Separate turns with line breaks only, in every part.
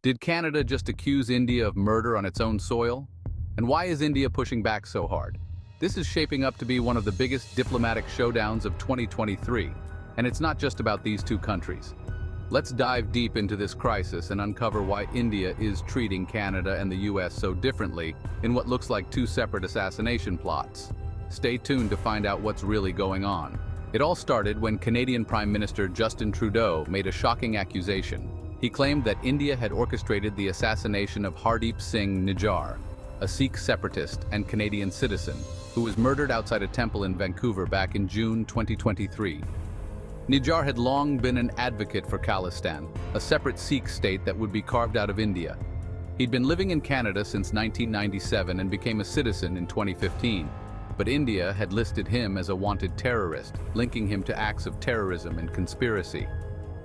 Did Canada just accuse India of murder on its own soil? And why is India pushing back so hard? This is shaping up to be one of the biggest diplomatic showdowns of 2023, and it's not just about these two countries. Let's dive deep into this crisis and uncover why India is treating Canada and the US so differently in what looks like two separate assassination plots. Stay tuned to find out what's really going on. It all started when Canadian Prime Minister Justin Trudeau made a shocking accusation. He claimed that India had orchestrated the assassination of Hardeep Singh Nijjar, a Sikh separatist and Canadian citizen, who was murdered outside a temple in Vancouver back in June 2023. Nijjar had long been an advocate for Khalistan, a separate Sikh state that would be carved out of India. He'd been living in Canada since 1997 and became a citizen in 2015, but India had listed him as a wanted terrorist, linking him to acts of terrorism and conspiracy.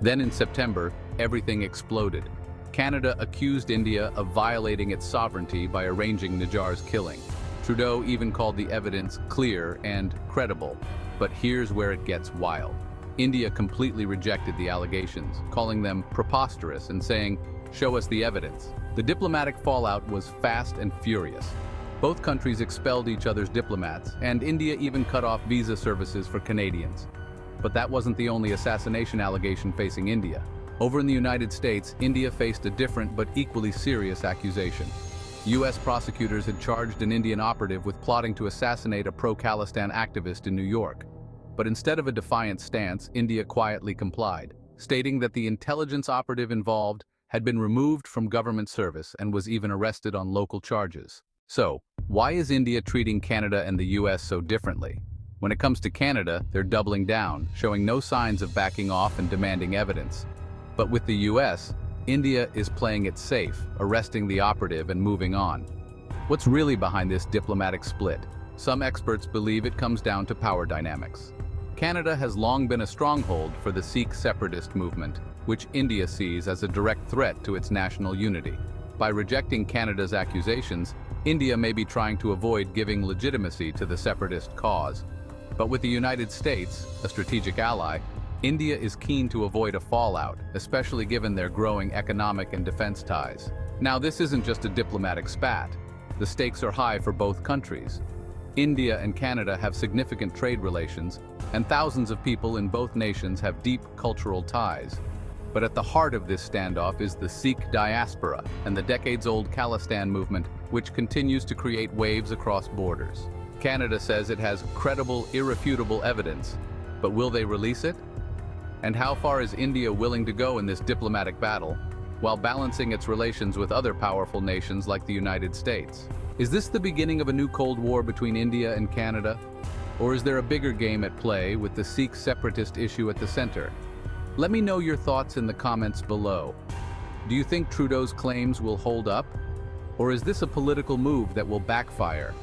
Then in September, everything exploded. Canada accused India of violating its sovereignty by arranging Nijjar's killing. Trudeau even called the evidence clear and credible. But here's where it gets wild. India completely rejected the allegations, calling them preposterous and saying, "Show us the evidence." The diplomatic fallout was fast and furious. Both countries expelled each other's diplomats, and India even cut off visa services for Canadians. But that wasn't the only assassination allegation facing India. Over in the United States, India faced a different but equally serious accusation. US prosecutors had charged an Indian operative with plotting to assassinate a pro-Khalistan activist in New York. But instead of a defiant stance, India quietly complied, stating that the intelligence operative involved had been removed from government service and was even arrested on local charges. So, why is India treating Canada and the US so differently? When it comes to Canada, they're doubling down, showing no signs of backing off and demanding evidence. But with the US, India is playing it safe, arresting the operative and moving on. What's really behind this diplomatic split? Some experts believe it comes down to power dynamics. Canada has long been a stronghold for the Sikh separatist movement, which India sees as a direct threat to its national unity. By rejecting Canada's accusations, India may be trying to avoid giving legitimacy to the separatist cause. But with the United States, a strategic ally, India is keen to avoid a fallout, especially given their growing economic and defense ties. Now, this isn't just a diplomatic spat. The stakes are high for both countries. India and Canada have significant trade relations, and thousands of people in both nations have deep cultural ties. But at the heart of this standoff is the Sikh diaspora and the decades-old Khalistan movement, which continues to create waves across borders. Canada says it has credible, irrefutable evidence, but will they release it? And how far is India willing to go in this diplomatic battle, while balancing its relations with other powerful nations like the United States? Is this the beginning of a new Cold War between India and Canada? Or is there a bigger game at play with the Sikh separatist issue at the center? Let me know your thoughts in the comments below. Do you think Trudeau's claims will hold up? Or is this a political move that will backfire?